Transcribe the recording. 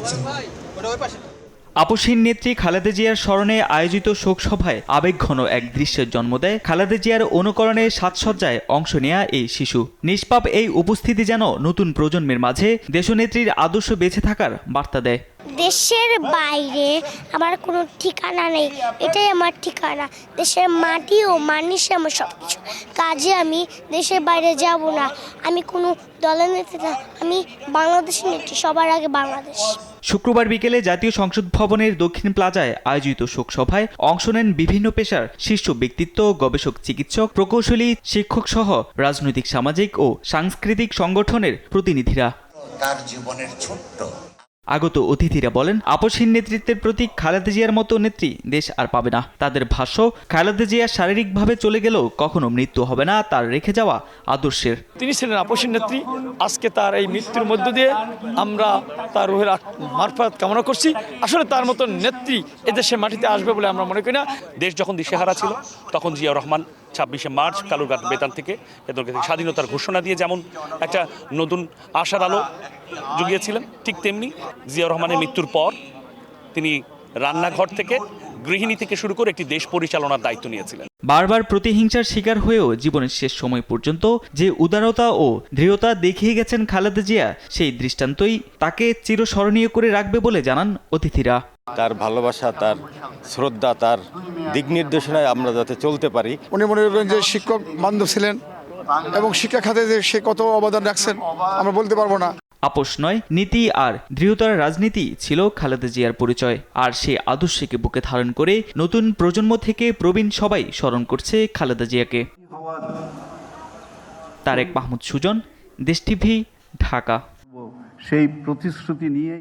করছেন। আপসহীন নেত্রী খালেদা জিয়ার স্মরণে আয়োজিত শোকসভায় আবেগঘন এক দৃশ্যের জন্ম দেয় খালেদা জিয়ার অনুকরণে সাজসজ্জায় অংশ নেয়া এই শিশু। নিষ্পাপ এই উপস্থিতি যেন নতুন প্রজন্মের মাঝে দেশনেত্রীর আদর্শ বেঁচে থাকার বার্তা দেয়। দেশের বাইরে আমার কোনো ঠিকানা নেই, এটাই আমার ঠিকানা। দেশের মাটি ও মানুষে আমার সব কিছু। কাজে আমি দেশের বাইরে যাব না। আমি কোনো দলের নেত্রী না, আমি বাংলাদেশের নেত্রী, সবার আগে বাংলাদেশ। শুক্রবার বিকেলে জাতীয় সংসদ ভবনের দক্ষিণ প্লাজায় আয়োজিত শোকসভায় অংশ নেন বিভিন্ন পেশার শীর্ষ ব্যক্তিত্ব, গবেষক, চিকিৎসক, প্রকৌশলী, শিক্ষক সহ রাজনৈতিক, সামাজিক ও সাংস্কৃতিক সংগঠনের প্রতিনিধিরা। তার জীবনের ছোট্ট আগত অতিথিরা বলেন, আপসহীন নেতৃত্বের প্রতীক খালেদা জিয়ার মতো নেত্রী দেশ আর পাবে না। তাদের ভাষ্য, খালেদা জিয়া শারীরিকভাবে চলে গেলেও কখনো মৃত্যু হবে না তার রেখে যাওয়া আদর্শের। তিনি ছিলেন আপসহীন নেত্রী। আজকে তার এই মৃত্যুর মধ্য দিয়ে আমরা তার রুহের মারফত কামনা করছি। আসলে তার মতো নেত্রী এদেশের মাটিতে আসবে বলে আমরা মনে করি না। দেশ যখন দিশেহারা ছিল তখন জিয়াউর রহমান 26শে মার্চ কালুরঘাট বেতান থেকে স্বাধীনতার ঘোষণা দিয়ে যেমন একটা নতুন আশার আলো জুগিয়েছিলেন, ঠিক তেমনি জিয়াউর রহমানের মৃত্যুর পর তিনি রান্নাঘর থেকে, গৃহিণী থেকে শুরু করে একটি দেশ পরিচালনার দায়িত্ব নিয়েছিলেন। বারবার প্রতিহিংসার শিকার হয়েও জীবনের শেষ সময় পর্যন্ত যে উদারতা ও দৃঢ়তা দেখিয়ে গেছেন খালেদা জিয়া, সেই দৃষ্টান্তই তাকে চিরস্মরণীয় করে রাখবে বলে জানান অতিথিরা। তার ভালোবাসা, তার শ্রদ্ধা, তার দিক নির্দেশনায় আমরা যাতে চলতে পারি। উনি মনে করবেন যে শিক্ষক বান্ধব ছিলেন এবং শিক্ষা খাতে যে সে কত অবদান রাখছেন আমরা বলতে পারবো না। আপোষ নয়, নীতি আর দৃঢ়তার রাজনীতি ছিল খালেদা জিয়ার পরিচয়। আর সে আদর্শকে বুকে ধারণ করে নতুন প্রজন্ম থেকে প্রবীণ সবাই স্মরণ করছে খালেদা জিয়াকে। তারেক মাহমুদ সুজন, দেশ টিভি, ঢাকা। সেই প্রতিশ্রুতি নিয়ে